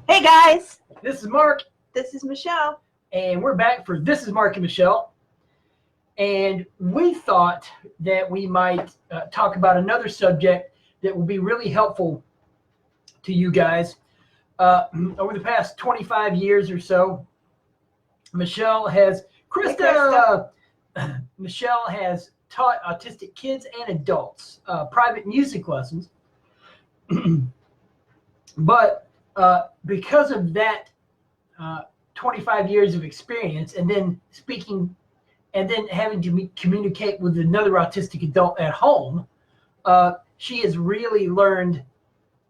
Hey guys, This is Mark, this is Michelle. and we're back for This is Mark and Michelle. And we thought that we might talk about another subject that will be really helpful to you guys. Over the past 25 years or so, Michelle has taught autistic kids and adults private music lessons. But because of that 25 years of experience, and then having to communicate with another autistic adult at home, she has really learned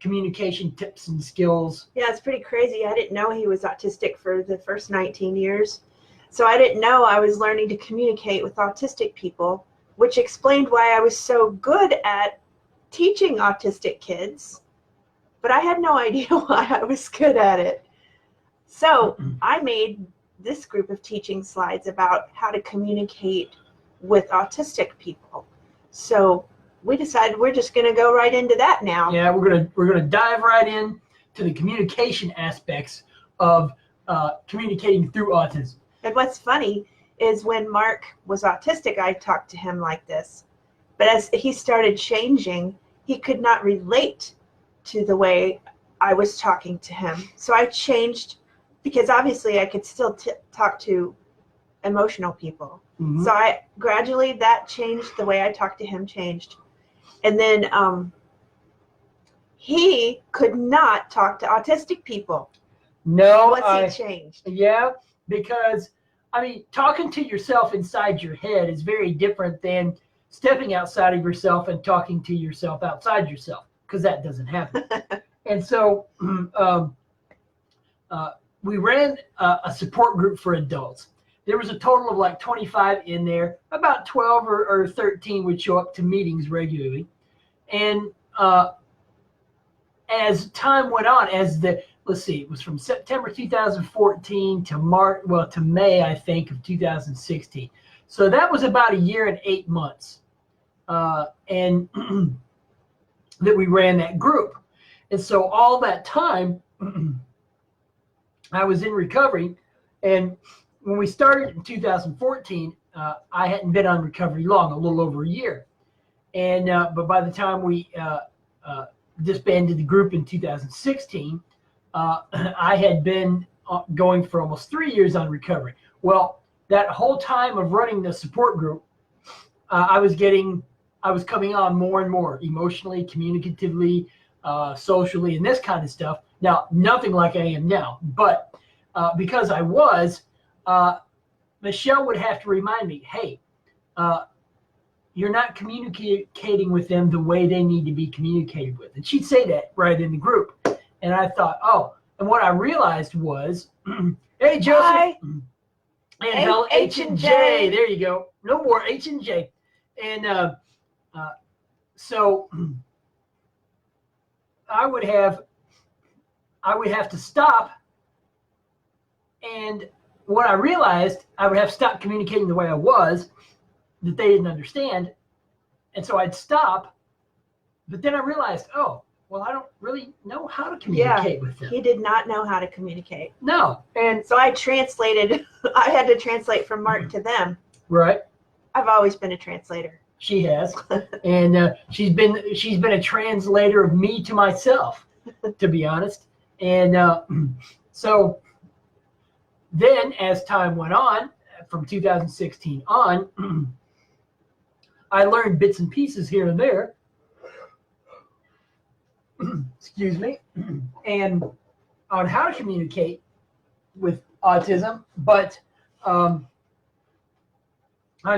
communication tips and skills. Yeah, it's pretty crazy. I didn't know he was autistic for the first 19 years. So I didn't know I was learning to communicate with autistic people, which explained why I was so good at teaching autistic kids. But I had no idea why I was good at it. So I made this group of teaching slides about how to communicate with autistic people. So we decided we're just going to go right into that now. Yeah, we're gonna dive right in to the communication aspects of communicating through autism. And what's funny is when Mark was autistic, I talked to him like this. But as he started changing, he could not relate to the way I was talking to him. So I changed, because obviously I could still talk to emotional people. Mm-hmm. So I gradually, that changed, the way I talked to him changed. And then he could not talk to autistic people. No, once he changed. Yeah, because talking to yourself inside your head is very different than stepping outside of yourself and talking to yourself outside yourself, because that doesn't happen. And so we ran a support group for adults. There was a total of like 25 in there. About 12 or 13 would show up to meetings regularly. And as time went on, it was from September 2014 to May, I think, of 2016. So that was about a year and 8 months. And that we ran that group. And so all that time, I was in recovery. And when we started in 2014, I hadn't been on recovery long, a little over a year. And but by the time we disbanded the group in 2016, I had been going for almost 3 years on recovery. Well, that whole time of running the support group, I was coming on more and more emotionally, communicatively, socially, and this kind of stuff. Now, nothing like I am now, but because I was, Michelle would have to remind me, hey, you're not communicating with them the way they need to be communicated with. And she'd say that right in the group. And I thought, oh, and what I realized was, hey, Joseph. Hi. And H and J. There you go. No more H and J. And so I would have to stop. And what I realized, I would have stopped communicating the way I was, that they didn't understand. And so I'd stop. But then I realized, oh, well, I don't really know how to communicate with them. He did not know how to communicate. No. And so I translated. I had to translate from Mark to them. Right. I've always been a translator. She has. And she's been a translator of me to myself, to be honest. And so then as time went on, from 2016 on, I learned bits and pieces here and there. Excuse me. And on how to communicate with autism. But I'm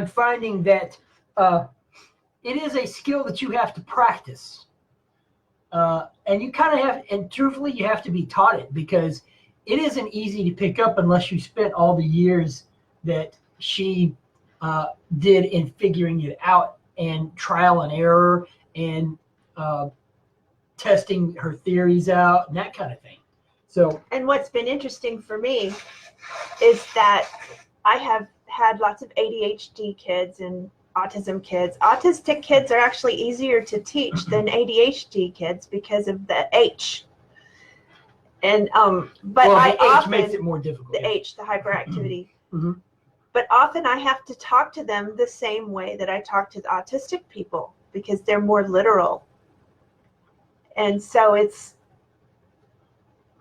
finding that it is a skill that you have to practice. And you kind of have, and truthfully, you have to be taught it, because it isn't easy to pick up unless you spent all the years that she did in figuring it out, and trial and error, and testing her theories out, and that kind of thing. So, and what's been interesting for me is that I have had lots of ADHD kids and autism kids. Autistic kids are actually easier to teach than ADHD kids because of the H. And but well, I the H often makes it more difficult. the H, the hyperactivity. Mm-hmm. But often I have to talk to them the same way that I talk to the autistic people because they're more literal. And so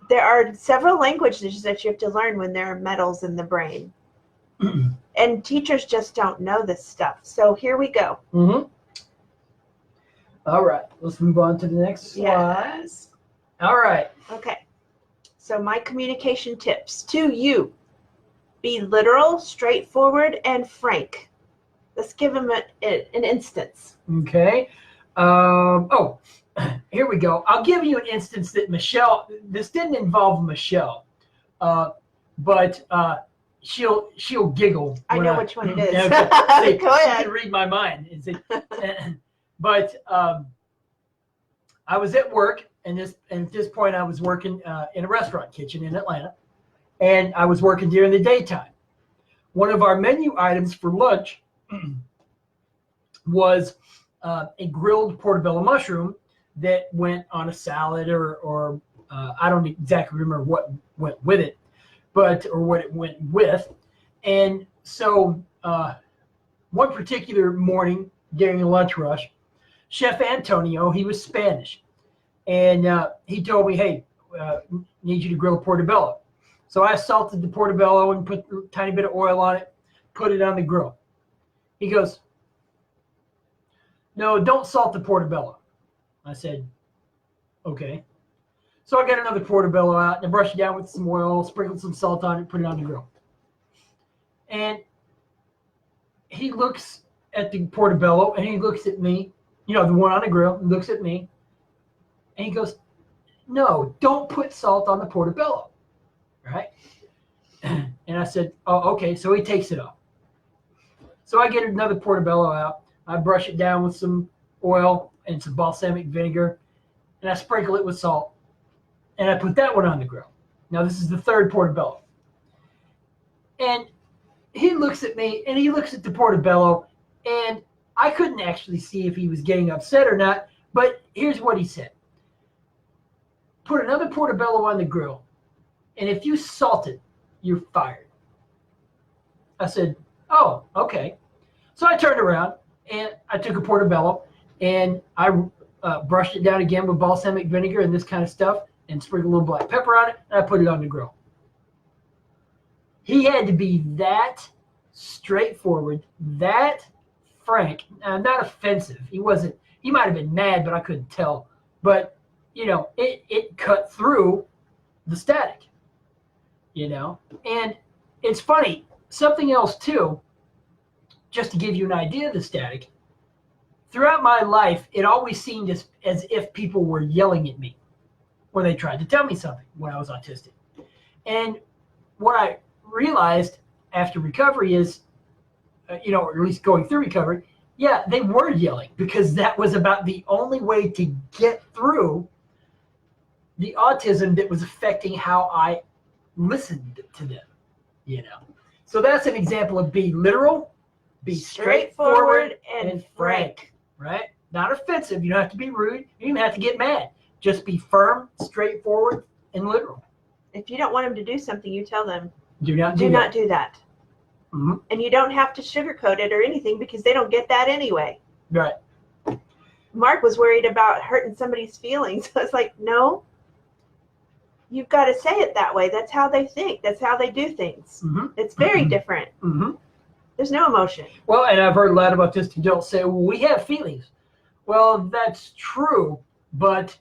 there are several languages that you have to learn when there are metals in the brain. And teachers just don't know this stuff. So here we go. Mm-hmm. All right, let's move on to the next slide. Yes. All right. Okay. So my communication tips to you. Be literal, straightforward, and frank. Let's give them an instance. Okay. Here we go. I'll give you an instance that Michelle, this didn't involve Michelle, but she'll giggle. I know which one it is. Okay. Go ahead. She can read my mind. But I was at work, and at this point I was working in a restaurant kitchen in Atlanta, and I was working during the daytime. One of our menu items for lunch was a grilled portobello mushroom that went on a salad or I don't exactly remember what went with it, or what it went with. And so one particular morning during the lunch rush, Chef Antonio, he was Spanish, and he told me, hey, need you to grill portobello. So I salted the portobello and put a tiny bit of oil on it, put it on the grill. He goes, no, don't salt the portobello. I said, okay. So I got another portobello out and I brushed it down with some oil, sprinkled some salt on it, put it on the grill. And he looks at the portobello and he looks at me, the one on the grill, and looks at me, and he goes, no, don't put salt on the portobello, right? And I said, oh, okay. So he takes it off. So I get another portobello out. I brush it down with some oil and some balsamic vinegar, and I sprinkle it with salt, and I put that one on the grill. Now this is the third portobello. And he looks at me, and he looks at the portobello, and I couldn't actually see if he was getting upset or not, but here's what he said. Put another portobello on the grill, and if you salt it, you're fired. I said, oh, okay. So I turned around, and I took a portobello, and I brushed it down again with balsamic vinegar and this kind of stuff, and sprinkled a little black pepper on it, and I put it on the grill. He had to be that straightforward, that frank, not offensive. He might have been mad, but I couldn't tell. But, it cut through the static, And it's funny, something else too, just to give you an idea of the static, throughout my life, it always seemed as if people were yelling at me when they tried to tell me something when I was autistic. And what I realized after recovery is, or at least going through recovery, yeah, they were yelling because that was about the only way to get through the autism that was affecting how I listened to them, So that's an example of be literal, be straightforward and frank, right? Not offensive. You don't have to be rude. You don't even have to get mad. Just be firm, straightforward, and literal. If you don't want them to do something, you tell them, do not do that. Mm-hmm. And you don't have to sugarcoat it or anything because they don't get that anyway. Right. Mark was worried about hurting somebody's feelings. I was like, no, you've got to say it that way. That's how they think. That's how they do things. Mm-hmm. It's very different. Mm-hmm. There's no emotion. Well, and I've heard a lot of autistic adults say, well, we have feelings. Well, that's true, but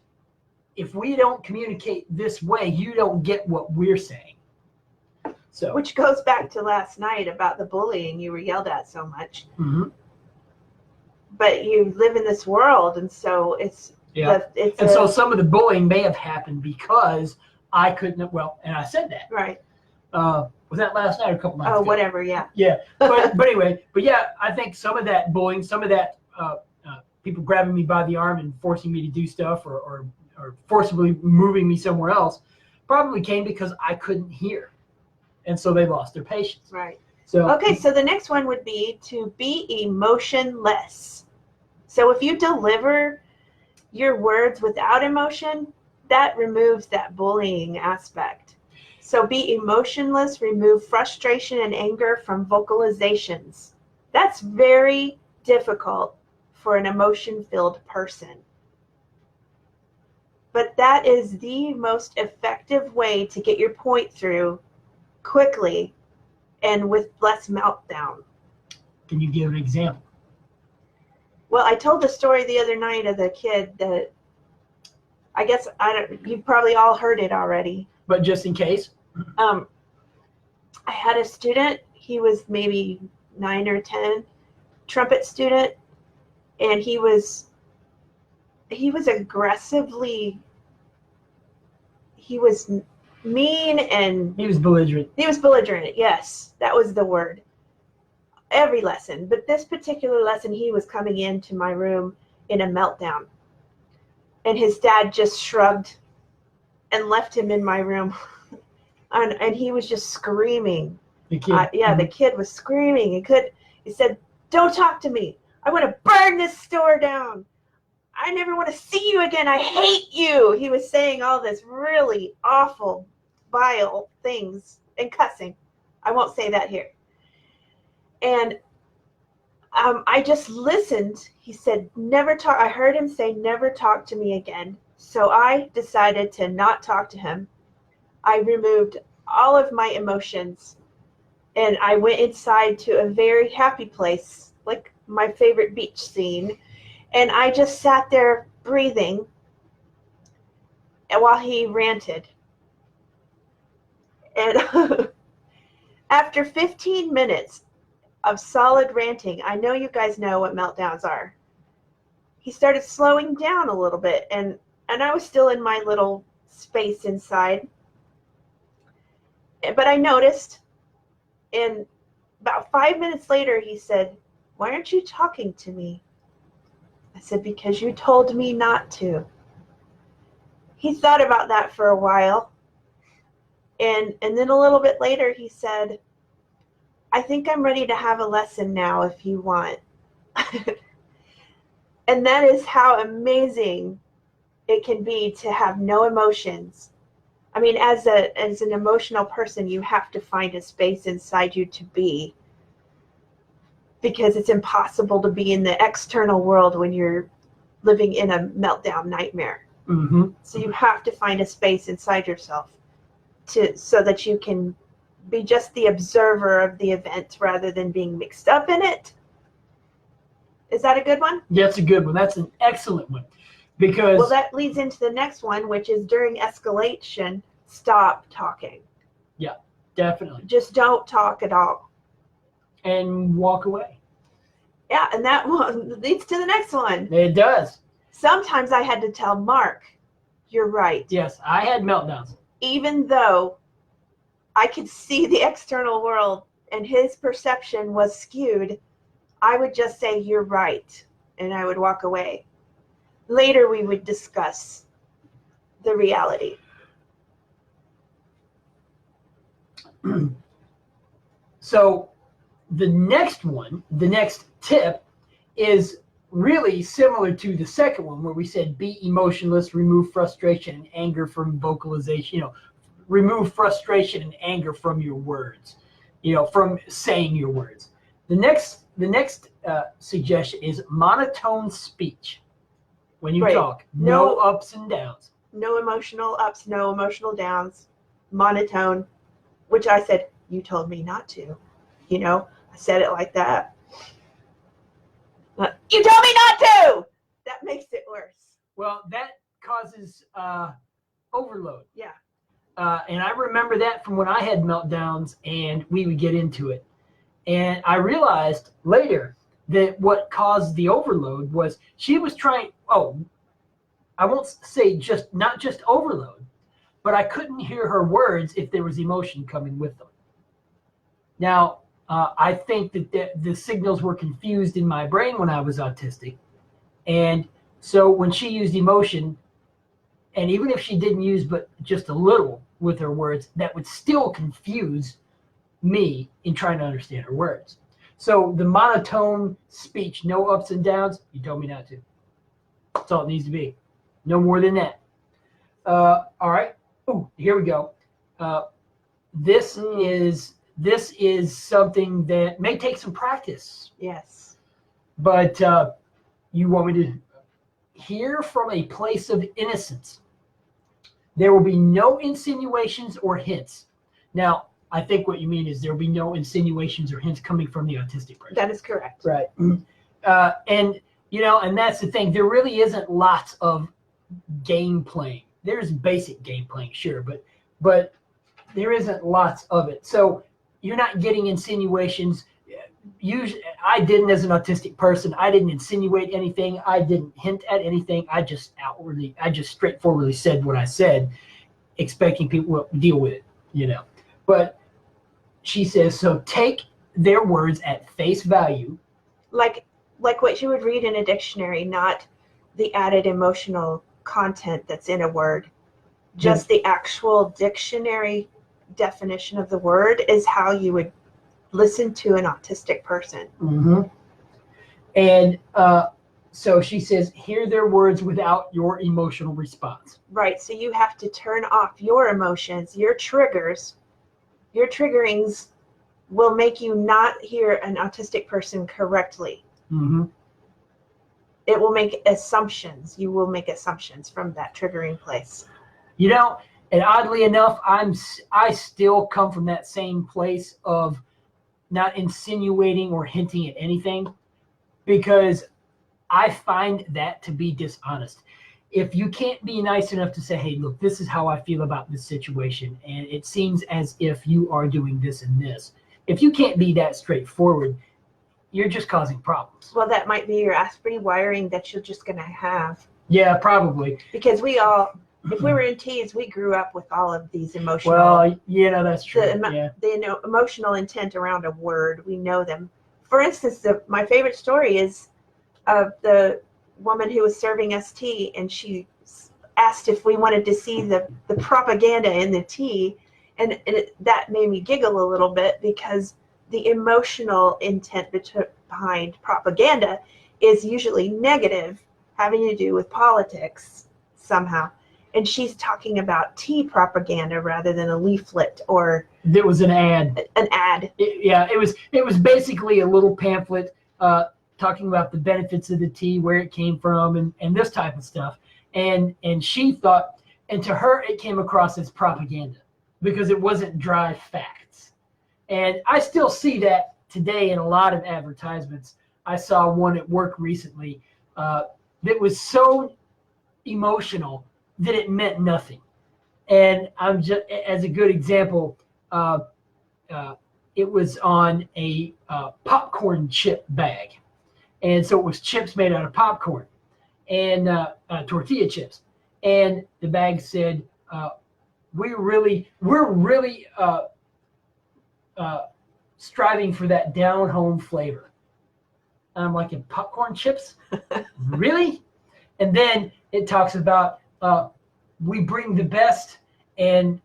if we don't communicate this way, you don't get what we're saying. So, which goes back to last night about the bullying. You were yelled at so much. Mm-hmm. But you live in this world, and so so some of the bullying may have happened because I couldn't, and I said that. Right. Was that last night or a couple nights ago? Oh, whatever, yeah. Yeah, but anyway, I think some of that bullying, some of that people grabbing me by the arm and forcing me to do stuff or forcibly moving me somewhere else probably came because I couldn't hear. And so they lost their patience. Right. So so the next one would be to be emotionless. So if you deliver your words without emotion, that removes that bullying aspect. So be emotionless, remove frustration and anger from vocalizations. That's very difficult for an emotion-filled person. But that is the most effective way to get your point through quickly and with less meltdown. Can you give an example? Well, I told the story the other night of the kid that I guess you've probably all heard it already. But just in case. I had a student, he was maybe 9 or 10, trumpet student, and he was aggressively, he was mean, and he was belligerent. He was belligerent, yes, that was the word. Every lesson, but this particular lesson, he was coming into my room in a meltdown, and his dad just shrugged and left him in my room. And he was just screaming. The kid. The kid was screaming. He said, "Don't talk to me. I want to burn this store down. I never want to see you again. I hate you." He was saying all this really awful, vile things and cussing. I won't say that here. And I just listened. He said, "Never talk." I heard him say, "Never talk to me again." So I decided to not talk to him. I removed all of my emotions, and I went inside to a very happy place, like my favorite beach scene, and I just sat there breathing while he ranted. And after 15 minutes of solid ranting, I know you guys know what meltdowns are, he started slowing down a little bit, and I was still in my little space inside. But I noticed, and about 5 minutes later, he said, "Why aren't you talking to me?" I said, "Because you told me not to." He thought about that for a while, and then a little bit later, he said, "I think I'm ready to have a lesson now if you want." And that is how amazing it can be to have no emotions. I mean, as an emotional person, you have to find a space inside you to be, because it's impossible to be in the external world when you're living in a meltdown nightmare. Mm-hmm. So you have to find a space inside yourself so that you can be just the observer of the event rather than being mixed up in it. Is that a good one? Yeah, that's a good one. That's an excellent one. Because well, that leads into the next one, which is during escalation, stop talking. Yeah, definitely. Just don't talk at all. And walk away. Yeah, and that one leads to the next one. It does. Sometimes I had to tell Mark, "You're right." Yes, I had meltdowns. Even though I could see the external world and his perception was skewed, I would just say, "You're right," and I would walk away. Later, we would discuss the reality. So the next tip is really similar to the second one, where we said be emotionless, remove frustration and anger from vocalization, remove frustration and anger from your words, from saying your words. The next suggestion is monotone speech. When you talk, no ups and downs. No emotional ups, no emotional downs. Monotone, which I said, "You told me not to." I said it like that. "You told me not to!" That makes it worse. Well, that causes overload. Yeah. And I remember that from when I had meltdowns and we would get into it. And I realized later that what caused the overload was she was trying, I won't say not just overload, but I couldn't hear her words if there was emotion coming with them. Now, I think that the signals were confused in my brain when I was autistic. And so when she used emotion, and even if she didn't use but just a little with her words, that would still confuse me in trying to understand her words. So the monotone speech, no ups and downs, you told me not to. That's all it needs to be. No more than that. All right. Oh, here we go. This is something that may take some practice. Yes. But you want me to hear from a place of innocence. There will be no insinuations or hints. Now, I think what you mean is there will be no insinuations or hints coming from the autistic person. That is correct. Right. And, and that's the thing. There really isn't lots of game playing. There's basic game playing, sure, but there isn't lots of it. So you're not getting insinuations. Usually, I didn't, as an autistic person, I didn't insinuate anything. I didn't hint at anything. I just straightforwardly said what I said, expecting people to deal with it, But she says, so take their words at face value. Like what you would read in a dictionary, not the added emotional content that's in a word. Just the actual dictionary definition of the word is how you would listen to an autistic person. Mm-hmm. And so she says, hear their words without your emotional response. Right. So you have to turn off your emotions, your triggers. Your triggerings will make you not hear an autistic person correctly. Mm-hmm. It will make assumptions. You will make assumptions from that triggering place. And oddly enough, I still come from that same place of not insinuating or hinting at anything, because I find that to be dishonest. If you can't be nice enough to say, hey, look, this is how I feel about this situation, and it seems as if you are doing this and this. If you can't be that straightforward, you're just causing problems. Well, that might be your Asprey wiring that you're just going to have. Yeah, probably. Because if we were in teens, we grew up with all of these emotional. Well, that's true. The emotional intent around a word, we know them. For instance, my favorite story is of the woman who was serving us tea, and she asked if we wanted to see the propaganda in the tea, and that made me giggle a little bit, because the emotional intent behind propaganda is usually negative, having to do with politics somehow. And she's talking about tea propaganda rather than a leaflet or. There was an ad. An ad. It was basically a little pamphlet talking about the benefits of the tea, where it came from, and this type of stuff. And she thought, and to her, it came across as propaganda because it wasn't dry facts. And I still see that today in a lot of advertisements. I saw one at work recently that was so emotional that it meant nothing. And I'm just, as a good example, it was on a popcorn chip bag. And so it was chips made out of popcorn and tortilla chips. And the bag said, we're really striving for that down-home flavor. And I'm like, in popcorn chips? Really? And then it talks about we bring the best, and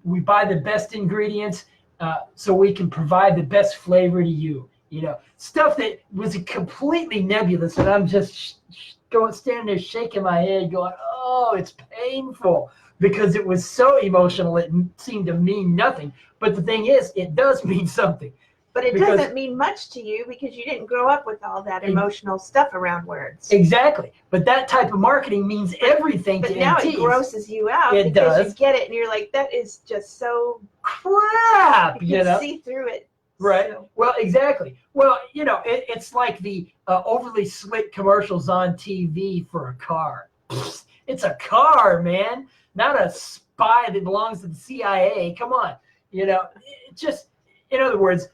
we buy the best ingredients so we can provide the best flavor to you. Stuff that was completely nebulous, and I'm just standing there shaking my head going, oh, it's painful, because it was so emotional it seemed to mean nothing. But the thing is, it does mean something. But it doesn't mean much to you because you didn't grow up with all that emotional stuff around words. Exactly. But that type of marketing means everything to But now MTs. it grosses you out you get it and you're like, that is just so crap. You can see through it. Right. So. Well, exactly. Well, it's like the overly slick commercials on TV for a car. It's a car, man, not a spy that belongs to the CIA. Come on. Just, in other words,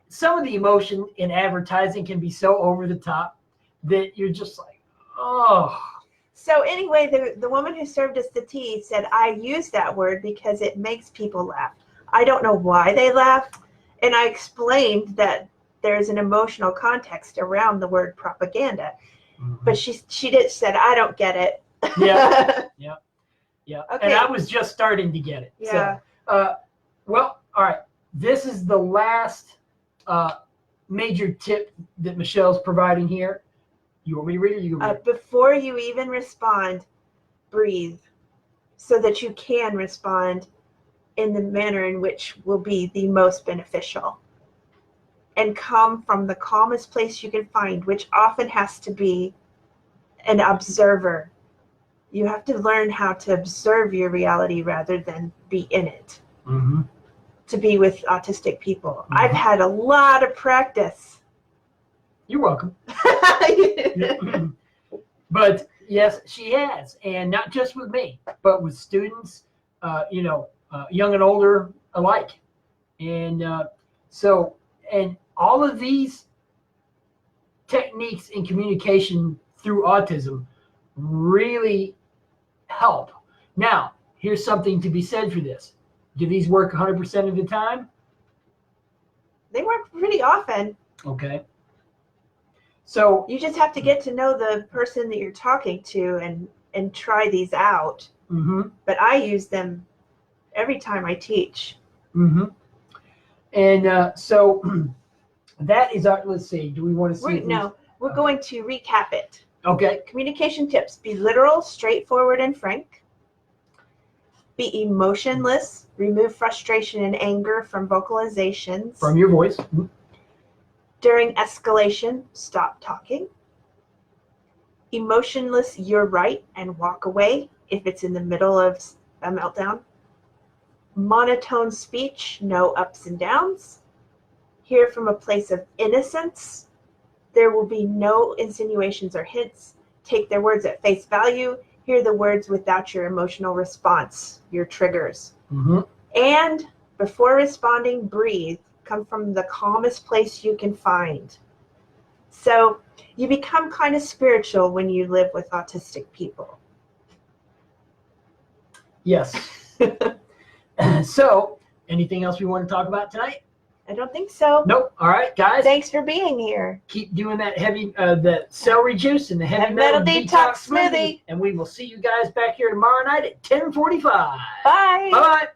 some of the emotion in advertising can be so over the top that you're just like, oh. So anyway, the woman who served us the tea said, I use that word because it makes people laugh. I don't know why they laugh. And I explained that there's an emotional context around the word propaganda. Mm-hmm. But she said, I don't get it. Yeah. Okay. And I was just starting to get it. Yeah. So, well, all right. This is the last major tip that Michelle's providing here. You want me to read it? You read it? Before you even respond, breathe. so that you can respond in the manner in which will be the most beneficial. And come from the calmest place you can find, which often has to be an observer. You have to learn how to observe your reality rather than be in it. Mm-hmm. To be with autistic people. Mm-hmm. I've had a lot of practice. You're welcome. But yes, she has, and not just with me, but with students, young and older alike. And and all of these techniques in communication through autism really help. Now, here's something to be said for this. Do these work 100% of the time? They work pretty often. Okay. So you just have to get to know the person that you're talking to and try these out. Mm-hmm. But I use them every time I teach. Mm-hmm. And so that is our, let's see, do we want to see? We're going to recap it. Okay. Communication tips: be literal, straightforward, and frank. Be emotionless. Remove frustration and anger from vocalizations. From your voice. Mm-hmm. During escalation, stop talking. Emotionless, you're right, and walk away if it's in the middle of a meltdown. Monotone speech, no ups and downs. Hear from a place of innocence. There will be no insinuations or hints. Take their words at face value. Hear the words without your emotional response, your triggers. Mm-hmm. And before responding, breathe. Come from the calmest place you can find. So you become kind of spiritual when you live with autistic people. Yes. So, anything else we want to talk about tonight? I don't think so. Nope. All right, guys. Thanks for being here. Keep doing that the celery juice and the heavy metal detox smoothie. And we will see you guys back here tomorrow night at 10:45. Bye. Bye-bye.